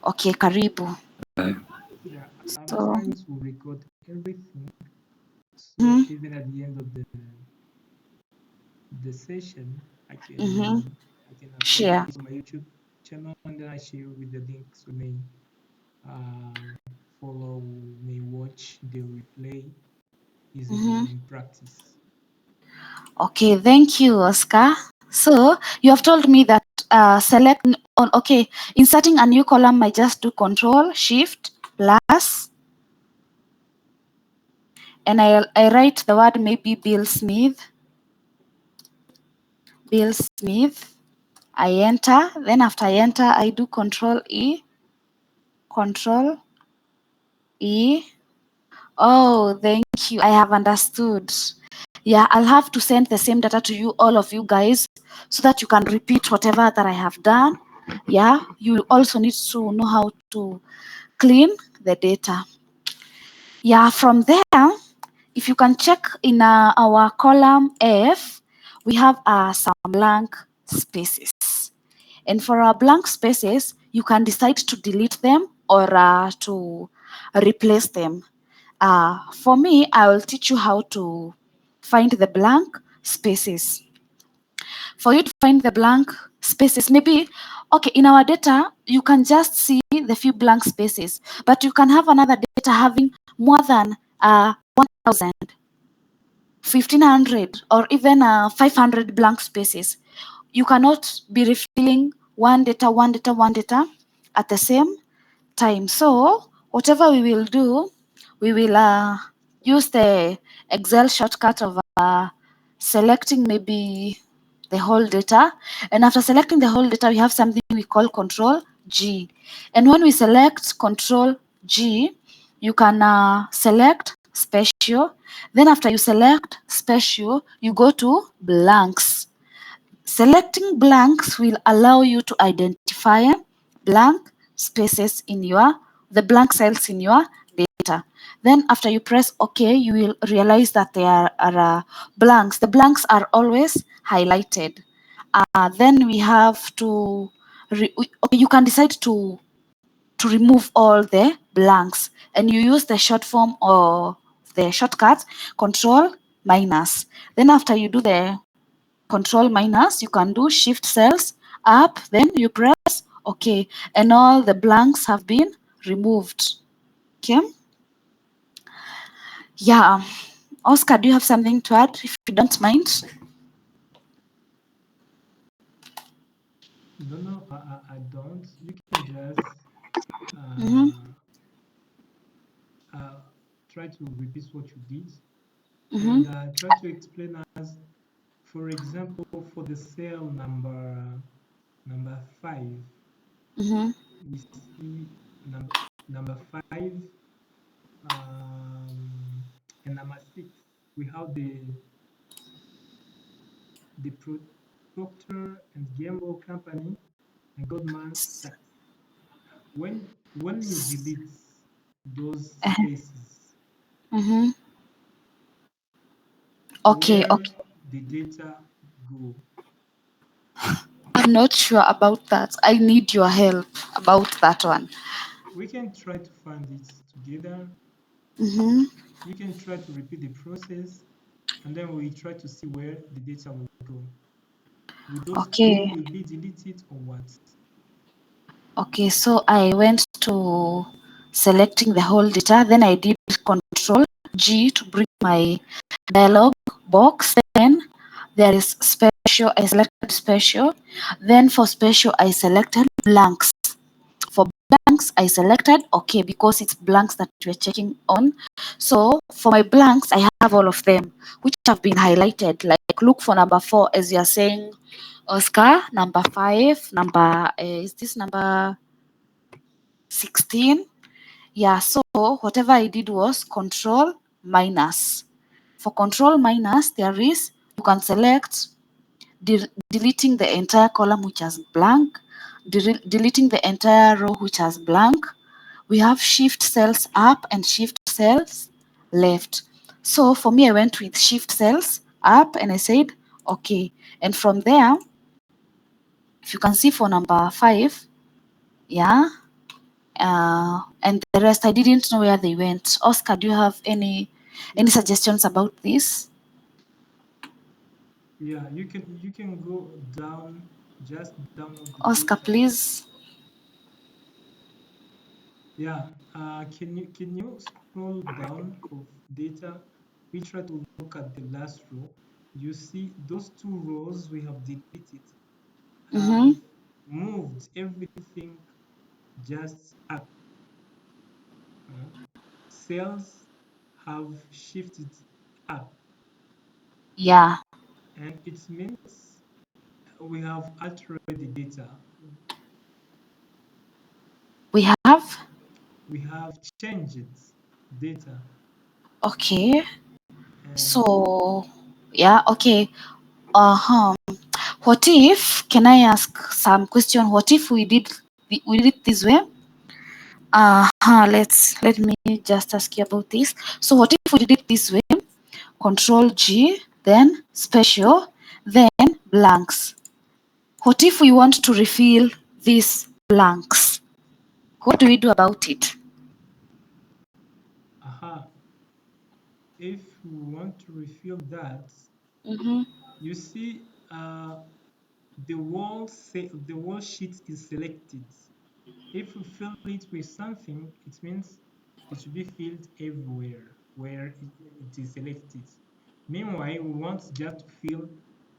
Okay, karibu. Yeah, I'm trying to record everything. So even at the end of the session, I can Mm-hmm. I can upload Share. this on my YouTube channel and then I share with the link so may follow, may watch the replay easily Mm-hmm. and practice. Okay, thank you, Oscar. So you have told me that select on, okay, inserting a new column, I just do Control Shift plus, and I write the word maybe Bill Smith. Bill Smith. I enter. Then after I enter, I do Control E. Control E. Oh, thank you. I have understood. Yeah, I'll have to send the same data to you, all of you guys, so that you can repeat whatever that I have done. Yeah, you also need to know how to clean the data. Yeah, from there, if you can check in our column F, we have some blank spaces. And for our blank spaces, you can decide to delete them or to replace them. For me, I will teach you how to find the blank spaces. For you to find the blank spaces, maybe, okay, in our data, you can just see the few blank spaces, but you can have another data having more than 1,000, 1,500, or even 500 blank spaces. You cannot be refilling one data at the same time. So whatever we will do, we will use the Excel shortcut of selecting maybe the whole data. And after selecting the whole data, we have something we call Control G. And when we select Control G, you can select Special. Then after you select Special, you go to Blanks. Selecting blanks will allow you to identify blank spaces in the blank cells in your data. Then after you press OK, you will realize that there are blanks. The blanks are always highlighted. Then we have to, okay, you can decide to remove all the blanks, and you use the short form or the shortcut Control minus. Then after you do the Control minus, you can do Shift cells up, then you press OK, and all the blanks have been removed. Okay. Yeah. Oscar, do you have something to add, if you don't mind? No, I don't. You can just try to repeat what you did and try to explain us, for example, for the cell number 5, we see number 5 and number 6. We have the Procter and Gamble company and Goldman Sachs. When you delete those spaces, Okay, where okay. the data go? I'm not sure about that. I need your help about that one. We can try to find it together. You can try to repeat the process, and then we try to see where the data will go. Will those two Okay. will be deleted or what? Okay, so I went to selecting the whole data, then I did Control G to bring my dialog box. Then there is special, I selected special. Then for special, I selected blanks. For blanks, I selected OK because it's blanks that we're checking on. So for my blanks, I have all of them, which have been highlighted. Like look for number 4, as you're saying, Oscar, number 5, is this number 16? Yeah, so whatever I did was Control minus. For Control minus, you can select deleting the entire column which has blank, deleting the entire row which has blank. We have Shift cells up and Shift cells left. So for me, I went with Shift cells up and I said, okay. And from there, if you can see for number 5, yeah, and the rest, I didn't know where they went. Oscar, do you have any suggestions about this? Yeah, you can go down, just download the Oscar, data. please. Yeah, can you scroll down of data? We try to look at the last row. You see those two rows we have deleted have Mm-hmm. moved everything just up. Uh, Cells have shifted up, Yeah, and it means we have altered the data. we have. We have changed data, Okay. and So, yeah, okay. Uh-huh. What if, can I ask some question? What if we did it this way? Let me just ask you about this. So what if we did it this way? Control G, then special, then blanks. What if we want to refill these blanks? What do we do about it? aha, if we want to refill that, Mm-hmm. you see the wall sheet is selected. If we fill it with something, it means it should be filled everywhere where it is selected. Meanwhile, we want just to fill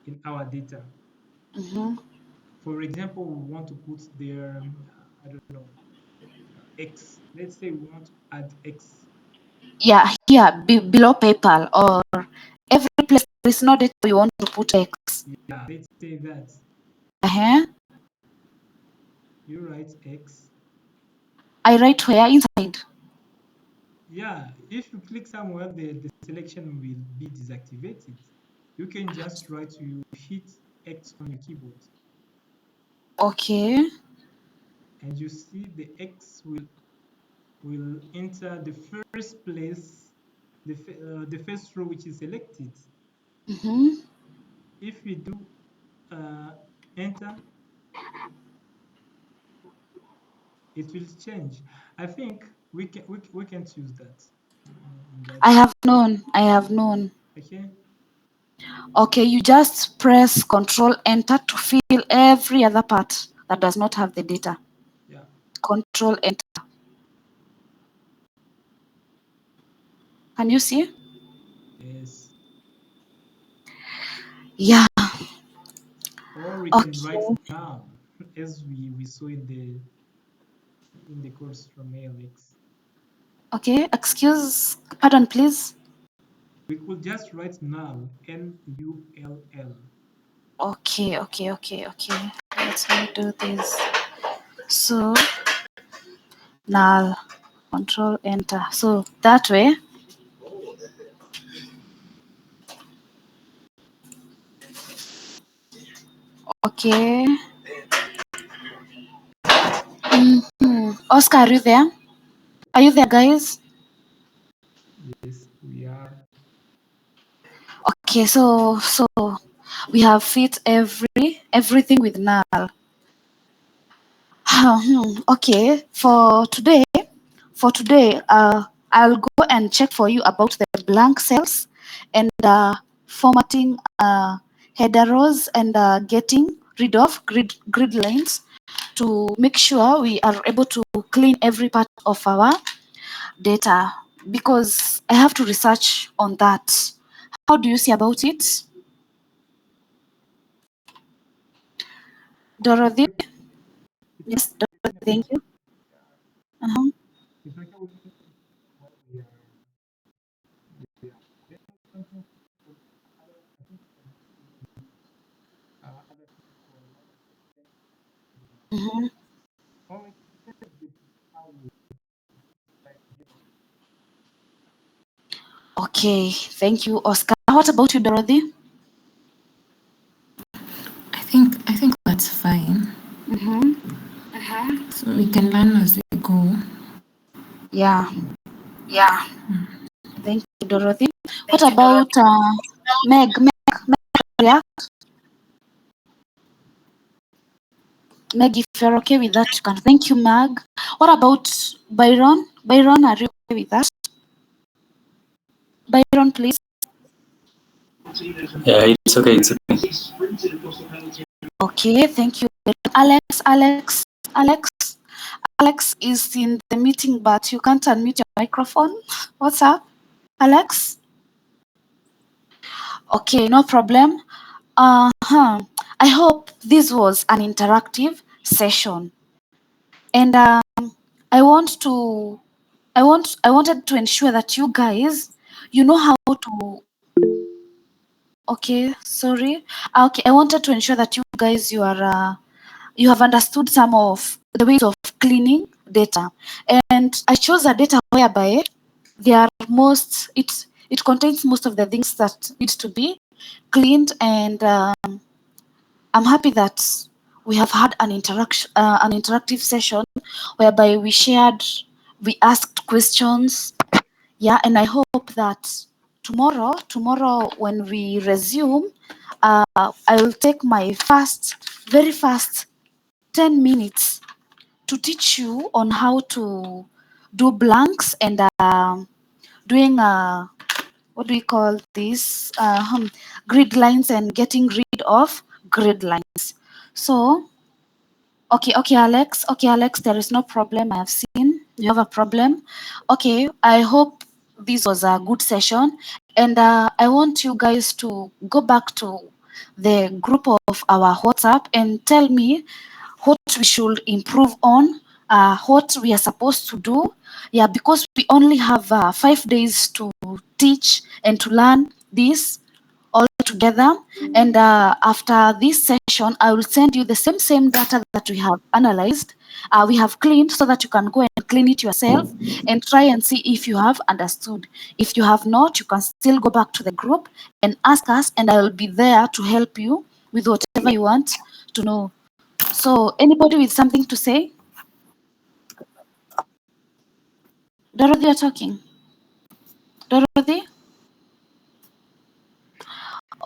in our data. Mm-hmm. For example, we want to put there, I don't know, X. Let's say we want to add X. Yeah, here below PayPal or every place there is no data we want to put X. Yeah, let's say that. Uh-huh. You write X. I write where inside. Yeah, if you click somewhere, the selection will be deactivated. You can just write, you hit X on your keyboard, Okay. and you see the X will enter the first place, the first row which is selected. Mm-hmm. If we do enter, it will change. I think we can choose that. I have known. I have known. Okay. Okay, you just press Control Enter to fill every other part that does not have the data. Yeah. Control Enter. Can you see? Yes. Yeah. Or we can Okay. write now, as we saw in the course from ALX. Okay. Excuse. Pardon, please. We could just write null, Null. Okay. Okay. Okay. Okay. Let me do this. So null. Control Enter. So that way. Okay. Oscar, are you there? Are you there, guys? Yes, we are. Okay, so we have fit everything with null. Okay, for today, I'll go and check for you about the blank cells and formatting header rows and getting rid of grid lines to make sure we are able to clean every part of our data, because I have to research on that. How do you see about it, Dorothy? It's Yes, okay. Dorothy, thank you. Uh-huh. It's okay with me when we are there is something for other, I think we can use other things for Mhm. only this is how we like to do. Okay, thank you, Oscar. What about you, Dorothy? I think that's fine. Mm-hmm. So we can learn as we go. Yeah, Yeah. thank you, Dorothy. What about Meg? Yeah, Meg, if you're okay with that, you can. Thank you, Meg. What about Byron? Byron, are you okay with that? Byron, please. Yeah, it's okay. It's okay. Okay, thank you. Alex is in the meeting, but you can't unmute your microphone. What's up, Alex? Okay, no problem. I hope this was an interactive session, and I wanted to ensure that you guys, you know how to. Okay, sorry. Okay, I wanted to ensure that you guys, you have understood some of the ways of cleaning data, and I chose a data whereby it contains most of the things that need to be cleaned, and I'm happy that we have had an interactive session whereby we asked questions, yeah, and I hope that tomorrow when we resume, I will take my very fast 10 minutes to teach you on how to do blanks and doing what do we call this, grid lines and getting rid of grid lines. So okay, Alex, there is no problem. I have seen you have a problem. Okay, I hope this was a good session, and I want you guys to go back to the group of our WhatsApp and tell me what we should improve on, what we are supposed to do. Yeah, because we only have 5 days to teach and to learn this all together. And after this session, I will send you the same data that we have analyzed, we have cleaned, so that you can go and clean it yourself and try and see if you have understood. If you have not, you can still go back to the group and ask us, and I will be there to help you with whatever you want to know. So anybody with something to say? Dorothy, you're talking. Dorothy?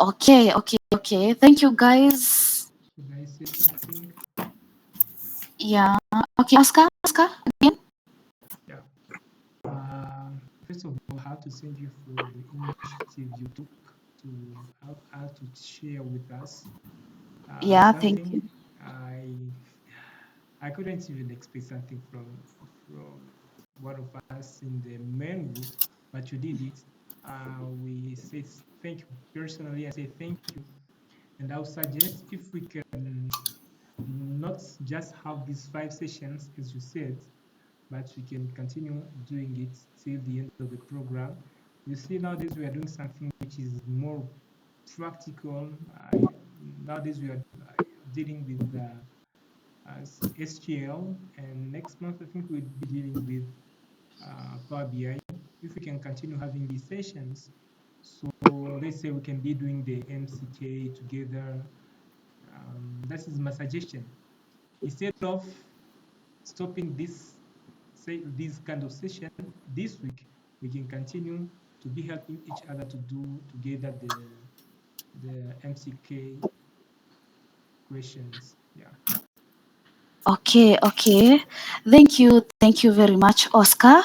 Okay. Thank you, guys. Should I say something? Yeah. Okay, Oscar again. Yeah. First of all, I have to thank you for the initiative you took to help us to share with us. Yeah, thank you. I couldn't even expect something from one of us in the main group, but you did it. We say thank you personally. I say thank you, and I would suggest if we can not just have these 5 sessions as you said, but we can continue doing it till the end of the program. You see, nowadays we are doing something which is more practical. Nowadays we are dealing with SQL, and next month I think we'll be dealing with Power BI. If we can continue having these sessions, so let's say we can be doing the MCK together. That is my suggestion. Instead of stopping this kind of session this week, we can continue to be helping each other to do together the MCK questions. Yeah. Okay. Thank you very much, Oscar.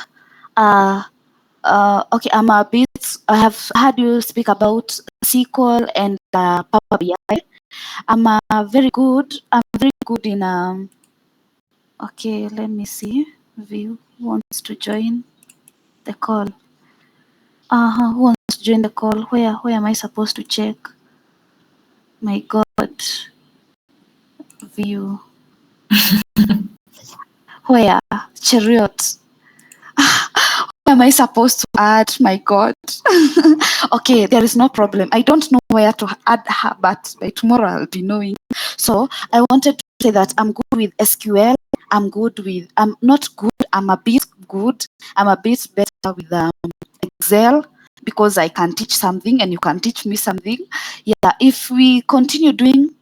Okay, I have heard you speak about SQL and Power BI. I'm very good in okay, let me see. View wants to join the call. Who wants to join the call? Where am I supposed to check? My God. View. Where? Chariot. Where am I supposed to add? My God. Okay, there is no problem. I don't know where to add her, but by tomorrow I'll be knowing. So I wanted to say that I'm good with SQL. I'm not good. I'm a bit good. I'm a bit better with Excel, because I can teach something and you can teach me something. Yeah, if we continue doing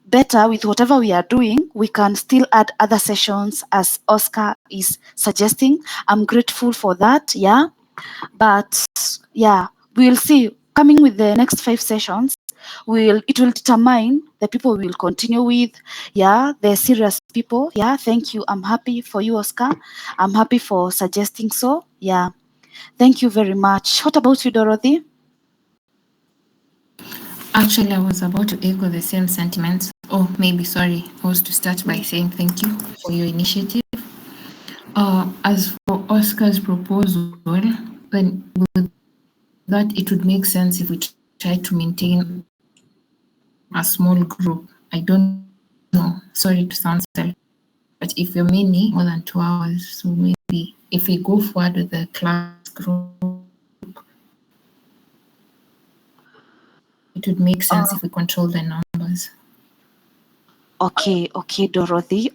better with whatever we are doing, we can still add other sessions as Oscar is suggesting. I'm grateful for that. Yeah, but yeah, we'll see. Coming with the next 5 sessions, it will determine the people we will continue with. Yeah, the serious people. Yeah, thank you. I'm happy for you, Oscar. I'm happy for suggesting so. Yeah, thank you very much. What about you, Dorothy? Actually, I was about to echo the same sentiments. Oh, maybe, sorry. I was to start by saying thank you for your initiative. As for Oscar's proposal, then with that it would make sense if we try to maintain a small group. I don't know, sorry to sound selfish, but if you're many, more than 2 hours, so maybe if we go forward with the class group, it would make sense if we control the numbers. Okay, Dorothy.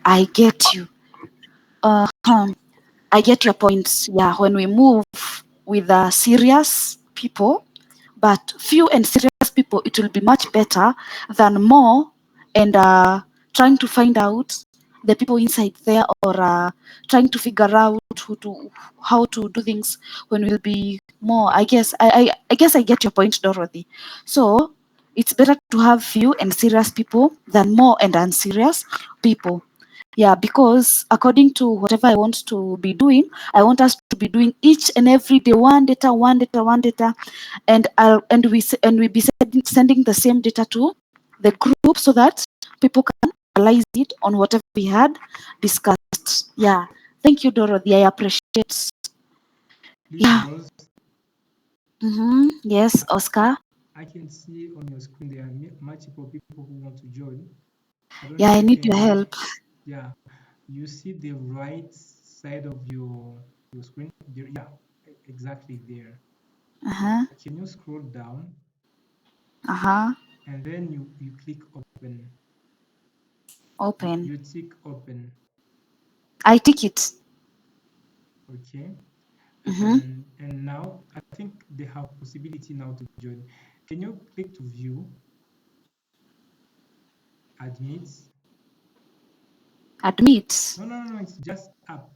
I get you. I get your points. Yeah, when we move with serious people, but few and serious people, it will be much better than more and trying to find out the people inside there, or trying to figure out how to do things when we'll be more. I guess I guess I get your point, Dorothy. So it's better to have few and serious people than more and unserious people. Yeah, because according to whatever I want to be doing, I want us to be doing each and every day one data, and we be sending the same data to the group so that people can analyze it on whatever we had discussed. Yeah, thank you, Dorothy. I appreciate. Yeah. Yes, Oscar. I can see on your screen there are multiple people who want to join. Yeah, I need your help. Yeah, you see the right side of your screen. Yeah, exactly there. Can you scroll down? And then you click open. Open. You tick open. I tick it. Okay. And now I think they have possibility now to join. Can you click to view? Admit. Admit. No, it's just up.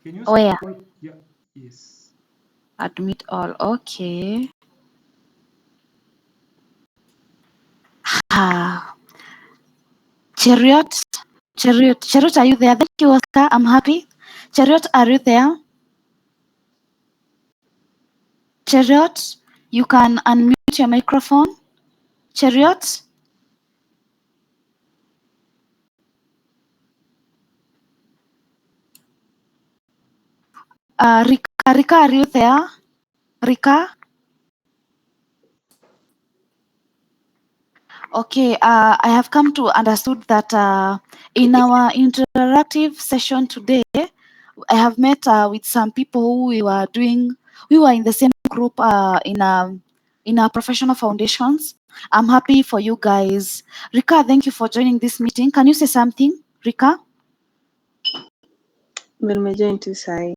Can you Where? scroll? Yeah, yes. Admit all. Okay. Chariot, are you there? Thank you, Oscar. I'm happy. Chariot, are you there? Chariot, you can unmute your microphone. Chariot? Rika, are you there? Rika? Okay, I have come to understood that in our interactive session today, I have met with some people who we were in the same group in our professional foundations. I'm happy for you guys. Rika, thank you for joining this meeting. Can you say something, Rika? Nimejoin tu sahi.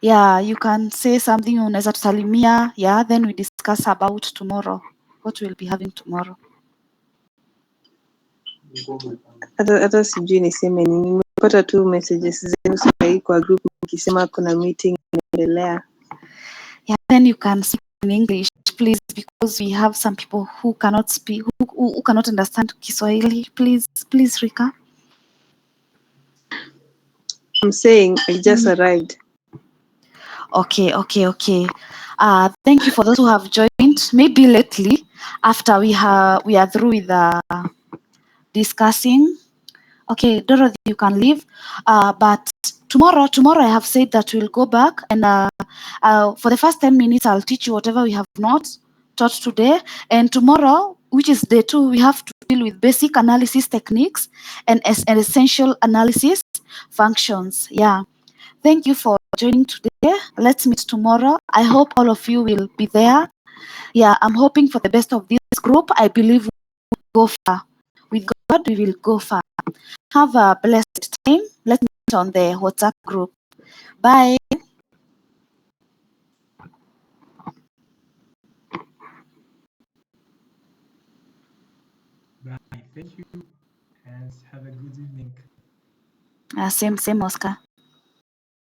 Yeah, you can say something, unaweza tusalimia. Yeah, then we discuss about tomorrow, what we'll be having tomorrow. Hata sijui niseme nini. Nimepata tu messages zenu sahi kwa group nikisema kuna meeting inaendelea. Yeah, then you can speak in English, please, because we have some people who cannot speak, who cannot understand Kiswahili. Please, Rika. I'm saying I just arrived. Okay. Thank you for those who have joined. Maybe lately, after we are through with discussing. Okay, Dorothy, you can leave. But tomorrow I have said that we'll go back and for the first 10 minutes, I'll teach you whatever we have not taught today. And tomorrow, which is day 2, we have to deal with basic analysis techniques and essential analysis functions. Yeah. Thank you for joining today. Let's meet tomorrow. I hope all of you will be there. Yeah, I'm hoping for the best of this group. I believe we'll go far. With God, we will go far. Have a blessed time. Let's meet on the WhatsApp group. Bye. Bye. Thank you, and have a good evening. Same, Oscar.